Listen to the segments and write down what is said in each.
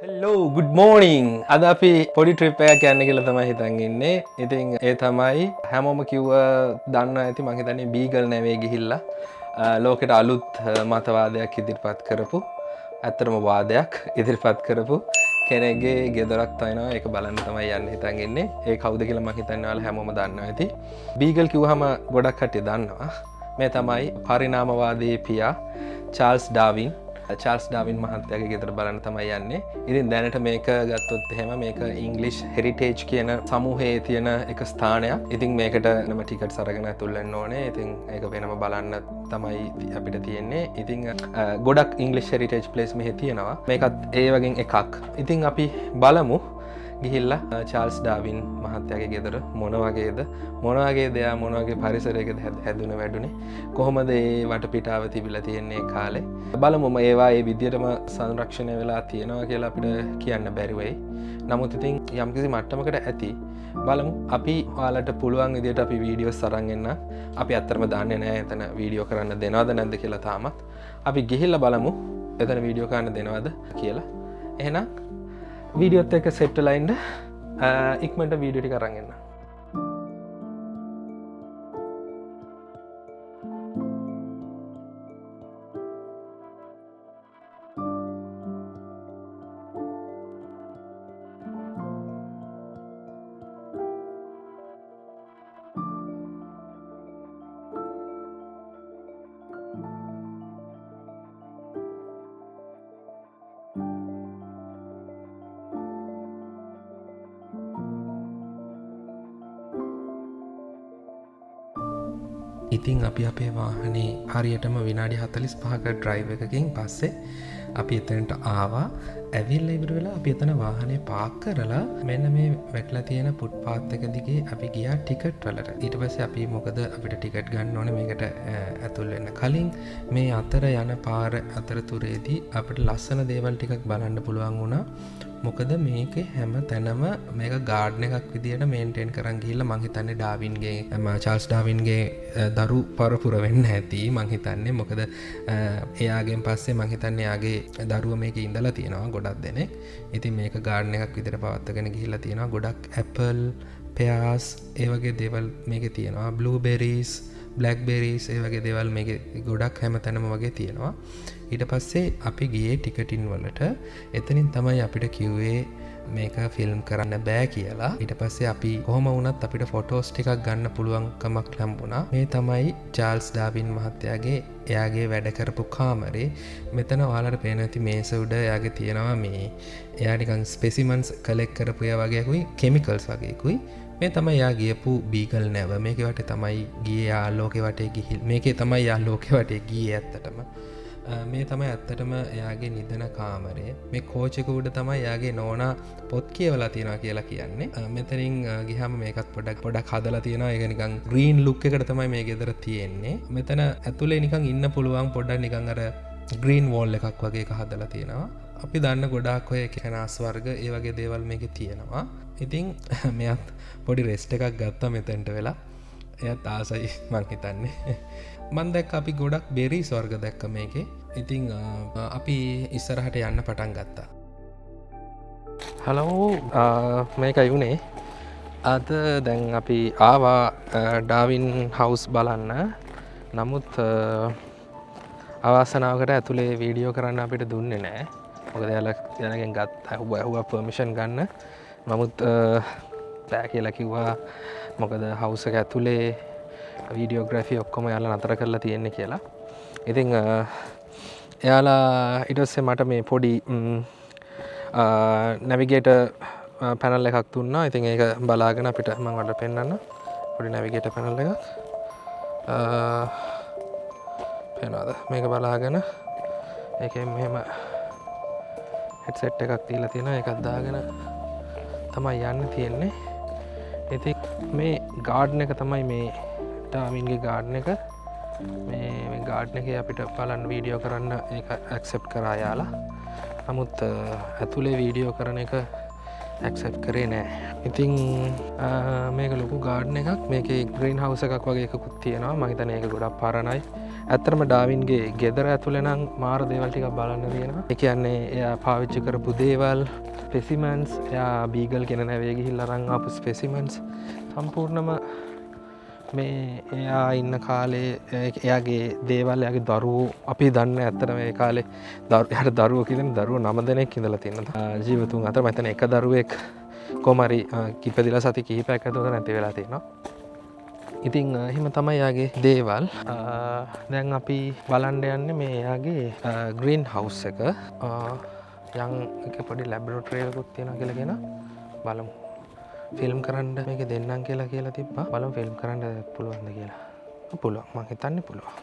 Hello, good morning. අද අපි පොඩි ට්‍රිප් එකක් යන්න කියලා තමයි හිතන් ඉන්නේ. ඉතින් ඒ තමයි හැමෝම කිව්ව දන්නවා ඇති මං හිතන්නේ බීගල් නැවේ ගිහිල්ලා ලෝකෙට අලුත් මතවාදයක් ඉදිරිපත් කරපු ඇත්තටම වාදයක් ඉදිරිපත් කරපු කෙනෙක්ගේ ගෙදරක් තයනවා. ඒක බලන්න තමයි යන්න හිතන් ඉන්නේ. ඒ කවුද කියලා මං හිතන්නේ ඔයාලා හැමෝම දන්නවා ඇති. බීගල් කිව්වහම ගොඩක් කට්ටිය දන්නවා. මේ තමයි පරිණාමවාදී පියා චාල්ස් ඩාවින්. චාල්ස් ඩාවින් මහත්තයාගේ ගෙදර බලන්න තමයි යන්නේ. ඉතින් දැනට මේක ගත්තොත් එහෙම මේක ඉංග්ලිෂ් හෙරිටේජ් කියන සමූහයේ තියෙන එක ස්ථානයක්. ඉතින් මේකට නම ටිකට්ස් අරගෙන ඇතුල් වෙන්න ඕනේ. ඉතින් ඒක වෙනම බලන්න තමයි අපිට තියෙන්නේ. ඉතින් ගොඩක් ඉංග්ලිෂ් හෙරිටේජ් ප්ලේස් මෙහි තියෙනවා. මේකත් ඒ වගේ එකක්. ඉතින් අපි බලමු ගිහිල්ලා චාල්ස් ඩාවින් මහත්තයාගේ ගෙදර මොන වගේද මොන වගේ දෙයක් මොන වගේ පරිසරයකද හැදුනේ වැඩුනේ කොහොමද ඒ වටපිටාව තිබිලා තියෙන්නේ කාලේ බලමු ඒවා ඒ විදියටම සංරක්ෂණය වෙලා තියෙනවා කියලා අපිට කියන්න බැරි වෙයි. නමුත් ඉතින් යම්කිසි මට්ටමකට ඇති බලමු අපි ඔයාලට පුළුවන් විදියට අපි වීඩියෝස් අරන් එන්න. අපි අත්‍තරම දාන්නේ නැහැ එතන වීඩියෝ කරන්න දෙනවද නැද්ද කියලා තාමත්. අපි ගිහිල්ලා බලමු එතන වීඩියෝ කරන්න දෙනවද කියලා. එහෙනම් වීඩියෝත් එක සෙට් වෙලා ඉන්න ඉක්මනට වීඩියෝ ටික අරන් එන්න. ඉතින් අපි අපේ වාහනේ හරියටම විනාඩි 45ක ඩ්‍රයිව් එකකින් පස්සේ අපි එතනට ආවා. ඇවිල්ලා ඉවර වෙලා අපි එතන වාහනේ පාක් කරලා මෙන්න මේ වැටලා තියෙන ෆුට්පාත් එක දිගේ අපි ගියා ටිකට් වලට. ඊට පස්සේ අපි මොකද අපිට ටිකට් ගන්න ඕනේ මේකට ඇතුල් වෙන්න කලින් මේ අතර යන පාර අතරතුරේදී අපිට ලස්සන දේවල් ටිකක් බලන්න පුළුවන් වුණා. මොකද මේකේ හැම තැනම මේක ගාඩ්න එකක් විදියට මේන්ටේන් කරන් ගිහිල්ලා මං හිතන්නේ ඩාවින්ගේ චාල්ස් ඩාවින්ගේ දරු පරපුර වෙන්න ඇති මං හිතන්නේ. මොකද එයාගෙන් පස්සේ මං හිතන්නේ එයාගේ දරුවා මේකේ ඉඳලා තියෙනවා ගොඩක් දෙනෙක්. ඉතින් මේක ගාඩ්න එකක් විදියට පවත්වාගෙන ගිහිල්ලා තියෙනවා. ගොඩක් ඇපල්, පෙයාස් ඒ වගේ දේවල් මේකේ තියෙනවා. බ්ලූබෙරීස්, බ්ලැක්බෙරීස් ඒ වගේ දේවල් මේකේ ගොඩක් හැම තැනම වගේ තියෙනවා. ඊට පස්සේ අපි ගියේ ටිකටින් වලට. එතනින් තමයි අපිට කිව්වේ මේක ෆිල්ම් කරන්න බෑ කියලා. ඊට පස්සේ අපි කොහොම වුණත් අපිට ෆොටෝස් ටිකක් ගන්න පුළුවන්කමක් ලැබුණා. මේ තමයි චාල්ස් ඩාවින් මහත්තයාගේ එයාගේ වැඩ කරපු කාමරේ. මෙතන ඔයාලට පේන ඇති මේස උඩ එයාගේ තියෙනවා මේ එයා නිකන් ස්පෙසිමන්ස් කලෙක්ට් කරපු ඒවා වගේකුයි කෙමිකල්ස් වගේකුයි. මේ තමයි යා ගියපු බීගල් නැව. මේකේ වටේ තමයි ගියේ යා ලෝකේ වටේ ගිහිල්. මේකේ තමයි යා ලෝකේ වටේ ගියේ ඇත්තටම. මේ තමයි ඇත්තටම එයාගේ නිදන කාමරේ. මේ කෝච් එක උඩ තමයි එයාගේ නෝනා පොත් කියවලා තියනවා කියලා කියන්නේ. මෙතනින් ගියාම මේකත් පොඩක් හදලා තියෙනවා. ඒක නිකන් ග්‍රීන් ලුක් එකකට තමයි මේ ගෙදර තියෙන්නේ. මෙතන ඇතුලේ නිකන් ඉන්න පුළුවන් පොඩ්ඩක් නිකන් අර ග්‍රීන් වෝල් එකක් වගේ එක හදලා තියෙනවා. අපි දන්න ගොඩාක් ඔය කැනාස් වර්ග ඒ වගේ දේවල් මේකේ තියෙනවා. ඉතින් මෙයත් පොඩි රෙස්ට් එකක් ගත්තා මෙතෙන්ට වෙලා. එයත් ආසයි මං හිතන්නේ. මන් දැක්ක අපි ගොඩක් බෙරීස් වර්ග දැක්ක මේකේ. ඉතින් අපි ඉස්සරහට යන්න පටන් ගත්තා. හලෝ මේකයි වුණේ. අද දැන් අපි ආවා ඩාවින් හවුස් බලන්න. නමුත් අවාසනාවකට ඇතුලේ වීඩියෝ කරන්න අපිට දුන්නේ නැහැ. මොකද එයාලා යනගෙන් ඇහුවා පර්මිෂන් ගන්න. නමුත් බෑ කියලා කිව්වා. මොකද හවුස් එක ඇතුලේ වීඩියෝග්‍රැෆි ඔක්කොම එයාලා නතර කරලා තියෙන්නේ කියලා. ඉතින් එයාලා ඊට පස්සේ මට මේ පොඩි නැවිගේටර් පැනල් එකක් දුන්නා. ඉතින් ඒක බලාගෙන අපිට මම වඩ පෙන්නන්න පොඩි නැවිගේටර් පැනල් එකක්. පේනවද? මේක බලාගෙන ඒකෙන් මෙහෙම හෙඩ්සෙට් එකක් දීලා තියෙනවා. ඒකත් දාගෙන තමයි යන්න තියෙන්නේ. ඉතින් මේ ගාඩ්න එක තමයි මේ ඩාවින්ගේ ගාඩ්න එක. මේ ගාඩ්න එකේ අපිට බලන්න වීඩියෝ කරන්න ඒක ඇක්සෙප්ට් කරා යාලා. නමුත් ඇතුලේ වීඩියෝ කරන එක ඇක්සෙප්ට් කරේ නෑ. ඉතින් මේක ලොකු ගාඩ්න එකක්. මේකේ ග්‍රීන් හවුස් එකක් වගේ එකකුත් තියෙනවා. මම හිතන්නේ ඒක ගොඩක් පරණයි. ඇත්තරම ඩාවින්ගේ ගෙදර ඇතුළේ නම් මාර දේවල් ටිකක් බලන්න තියෙනවා. ඒ කියන්නේ එයා පාවිච්චි කරපු දේවල්, ස්පෙසිමන්ස්, එයා බීගල් කෙන නැවේ ගිහිල්ලා අරන් ආපු ස්පෙසිමන්ස් සම්පූර්ණම මේ එයා ඉන්න කාලේ එයාගේ දේවල්, එයාගේ දරුවෝ අපි දන්න ඇත්තටම ඒ කාලේ එයාට දරුවෝ කියන දරුවෝ 9 දෙනෙක් ඉඳලා තියෙනවා. ජීවතුන් අතර මම එක දරුවෙක් කොමරි කිපදිලා සති කිහිපයක් ඇතුළත නැති වෙලා තියෙනවා. ඉතින් එහෙම තමයි යාගේ දේවල්. දැන් අපි බලන්න යන්නේ මේ යාගේ ග්‍රීන් හවුස් එක. යම් එක පොඩි ලැබොරටරි එකකුත් තියෙනවා කියලා කියන බලමු. ෆිල්ම් කරන්න මේක දෙන්නම් කියලා තිබ්බා. බලමු ෆිල්ම් කරන්න පුළුවන්ද කියලා. පුළුවන්. මම හිතන්නේ පුළුවන්.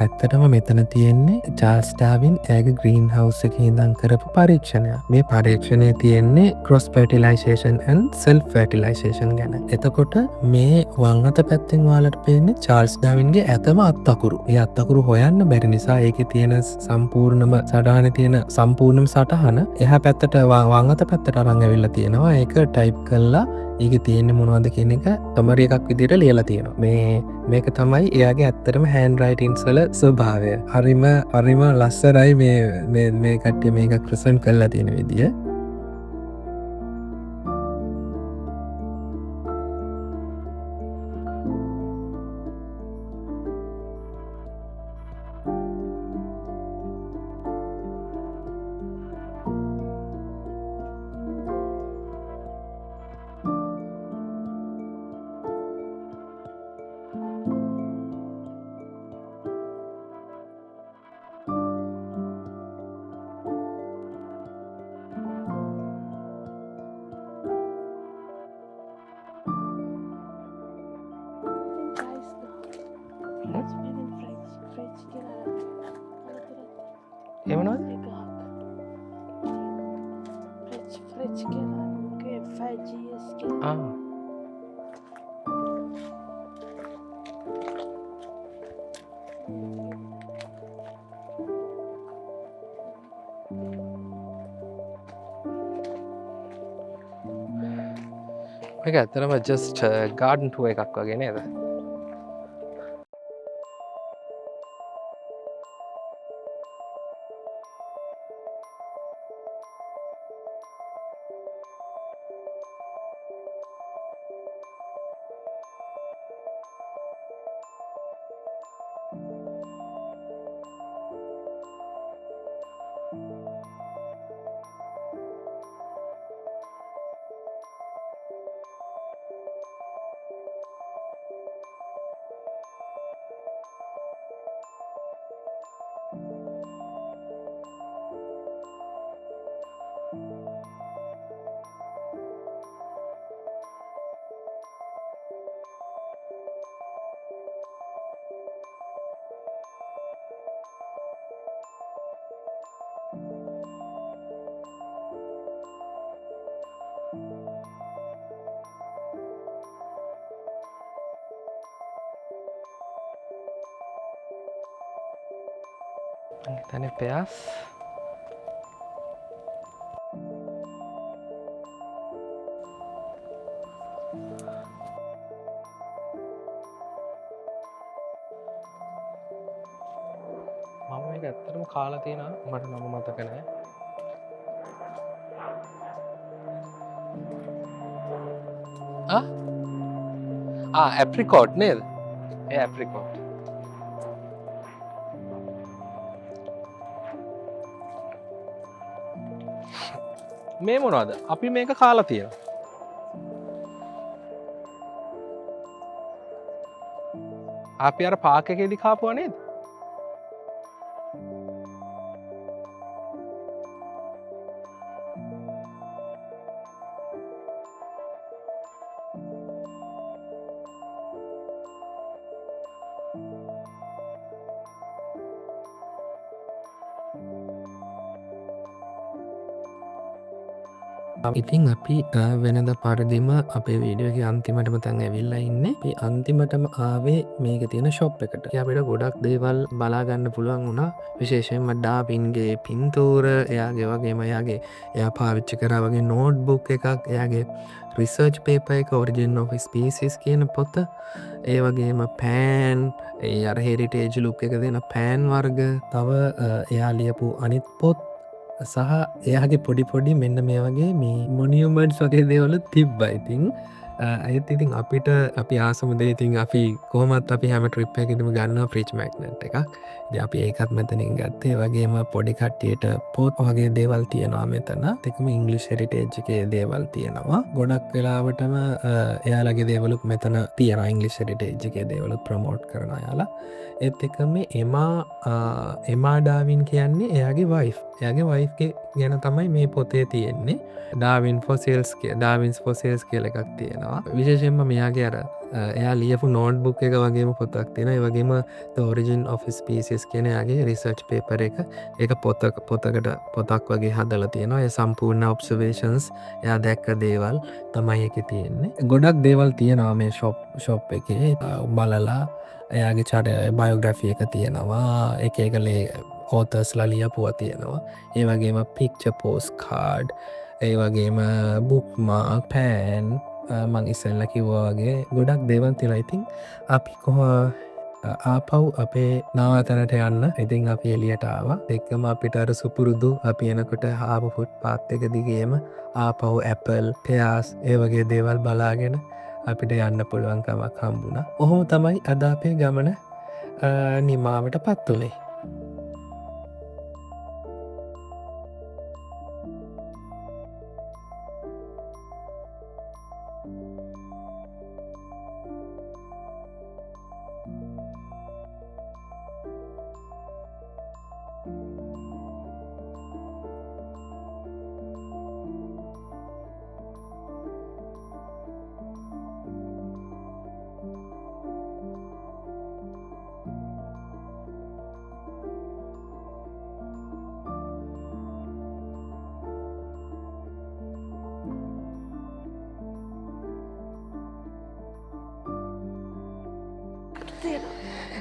ඇත්තටම මෙතන තියෙන්නේ චාල්ස් ඩාවින් ඇගේ ග්‍රීන් හවුස් එකේ ඉඳන් කරපු පරීක්ෂණයක්. මේ පරීක්ෂණය තියෙන්නේ ක්‍රොස් ෆර්ටිලයිසේෂන් ඇන්ඩ් සෙල්ෆ් ෆර්ටිලයිසේෂන් ගැන. එතකොට මේ වම් අත පැත්තෙන් ඔයාලට පේන්නේ චාල්ස් ඩාවින්ගේ ඇතම අත්තකුරු. ඒ අත්තකුරු හොයන්න බැරි නිසා ඒකේ තියෙන සම්පූර්ණම සටහනේ තියෙන සම්පූර්ණම සටහන එහා පැත්තට වම් අත පැත්තට අරන් ඇවිල්ලා තියෙනවා. ඒක ටයිප් කළා ඒක තියෙන්නේ මොනවද කියන එක සමරි එකක් විදිහට ලියලා තියෙනවා. මේක තමයි එයාගේ ඇත්තටම හෑන්ඩ් රයිටින්ස් වල ස්වභාවය. හරිම ලස්සනයි මේ කට්ටිය මේක ප්‍රසන්ට් කරලා තියෙන විදිය. එමනොත් මේක ඇත්තටම ජස්ට් ගාඩන් ටුවර් එකක් වගේ නේද? Tane peas. මම මේක ඇත්තටම කාලා තියෙනවා මට නම මතක නැහැ. ඇප්‍රිකෝට් නේද? ඒ ඇප්‍රිකෝට්. මේ මොනවද? අපි මේක කාලා තියෙනවා. අපි අර පාක් එකේදී කාපුවා නේද? ඉතින් අපි වෙනද පරදිම අපේ වීඩියෝගේ අන්තිමටම තැන් ඇවිල්ලා ඉන්න අන්තිමටම ආවේ මේක තියෙන ශොප් එකට අපිට ගොඩක් දේවල් බලාගන්න පුළුවන් වුණා විශේෂයෙන්ම ඩාවින්ගේ පින්තූර එයාගේ වගේම එයාගේ එයා පාවිච්චි කර වගේ නෝට් බුක් එකක් එයාගේ රිසර්ච් පේප එක ඔරිජින් ඔෆ් ස්පීසිස් කියන පොත ඒ වගේම පෑන් ඒ අර හෙරිටේජ් ලුක් එක දෙන පෑන් වර්ග තව එයා ලියපු අනිත් පොත් සහ එයාගේ පොඩි මෙන්න මේ වගේ මේ මොනියමට්ස් වගේ දේවල තිබ්බයිතින් ඇත් ඉතින් අපිට අපි ආසමුදේ ඉතින් අපි කොහමත් අපි හැම ට්‍රිප් එකටම ගන්න ෆ්‍රිච් මැක්නට් එකක් ද අපි ඒකත් මෙතනින් ගත්තේ වගේම පොඩි කට්ටියට පොත් වගේ දේවල් තියෙනවා මෙතන එකම ඉංගලිෂ් හෙරිටේජ් එකේ දේවල් තියෙනවා ගොඩක් වෙලාවටම එයාලගේ දේවලුත් මෙතන තියෙන ඉංගලිෂ් හෙරිටේජ් එකේ දේවලුත් ප්‍රමෝට් කරන යාලා ඒත් එකම එමා ඩාවින් කියන්නේ එයාගේ වයිෆ් එයාගේ වයිෆ්ගේ ගැන තමයි මේ පොතේ තියෙන්නේ ඩාවින් ෆොසිල්ස් ඩාවින්ස් ෆොසිල්ස් කියල එකක් තියෙනවා විශේෂෙන්ම මෙයාගේ අර එයා ලියපු නෝට් බුක් එක වගේම පොතක් තියෙන වගේම ඔරිජින් ඔෆ් ස්පීසිස් කියන යාගේ රිසර්ච් පේපර එක ඒක පොතකට පොතක් වගේ හදලා තියෙනවා ඒ සම්පූර්ණ ඔබ්සර්වේෂන්ස් එයා දැක්ක දේවල් තමයි එක තියෙන්නේ ගොඩක් දේවල් තියෙනවා මේ ෂොප් එකේ බලලා එයාගේ චට බයෝග්‍රෆිය එක තියෙනවා එකලේ ඕතර්ස් ලලියපුව තියෙනවා ඒ වගේම පික්ච පෝස් කාඩ් ඒ වගේම බුක්මා පෑන් මං ඉස්සල්ල කිව්වාගේ ගොඩක් දේවල් තිලා ඉතින් අපි කොහ ආපව් අපේ නාවතැනට යන්න ඉතින් අපි එලියටාව දෙක්කම අපිට අර සුපුරුදු අපි එනකොට ආප ෆුට් පාත් එක දිගේම ආපව් ඇපල් පෙයාස් ඒ වගේ දේවල් බලාගෙන අපිට යන්න පුළුවන්කමක් හම්බුණ ඔහොම තමයි අද අපේ ගමන නිමාවට පත්තුලේ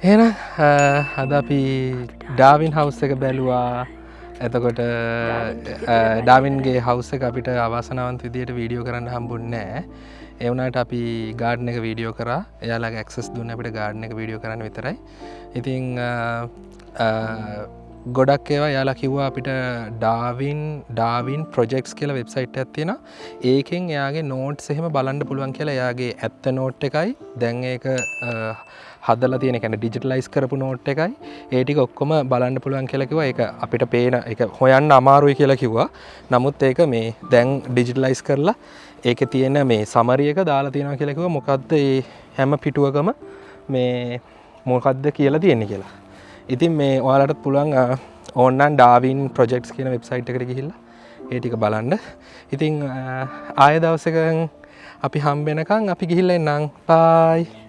එන අද අපි ඩාවින් හවස් එක බැලුවා එතකොට ඩාවින්ගේ හවස එක අපිට අවසනවන්ත විදියට වීඩියෝ කරන්න හම්බුන්නෑ එවනට අපි ගාඩ්න එක වීඩියෝ කර එයාලා ඇක්සස් දුන්න අපිට ගාඩ්න එක වීඩියෝ කරන්න විතරයි ඉතිං ගොඩක් ඒවා යාලා කිව්වා අපිට ඩාවින් ප්‍රොජෙක්ස් කියලා වෙබ්සයිට් ඇත්තියෙන ඒකෙන් එයාගේ නෝට්ස් එහෙම බලන්න පුළුවන් කියලා එයාගේ ඇත්ත නෝට් එකයි දැන් ඒක හදලා තියෙන කැන ඩිජිටලයිස් කරපු නෝට් එකයි ඒටික ඔක්කොම බලන්න පුළුවන් කියලා කිව්වා ඒක අපිට පේන එක හොයන්න අමාරුයි කියලා කිව්වා නමුත් ඒක මේ දැන් ඩිජිටලයිස් කරලා ඒක තියෙන මේ සමරි එක දාලා තියෙනවා කියලා කිව්වා මොකද්ද මේ හැම පිටුවකම මේ මොකද්ද කියලා තියෙන්නේ කියලා ඉතින් මේ ඔයාලට පුළුවන් ඕන්නම් ඩාවින් ප්‍රොජෙක්ට්ස් කියන වෙබ්සයිට් එකට ගිහිල්ලා ඒ ටික බලන්න ඉතින් ආය දවසක අපි හම්බෙනකන් අපි ගිහිල්ලා එන්නම් බයි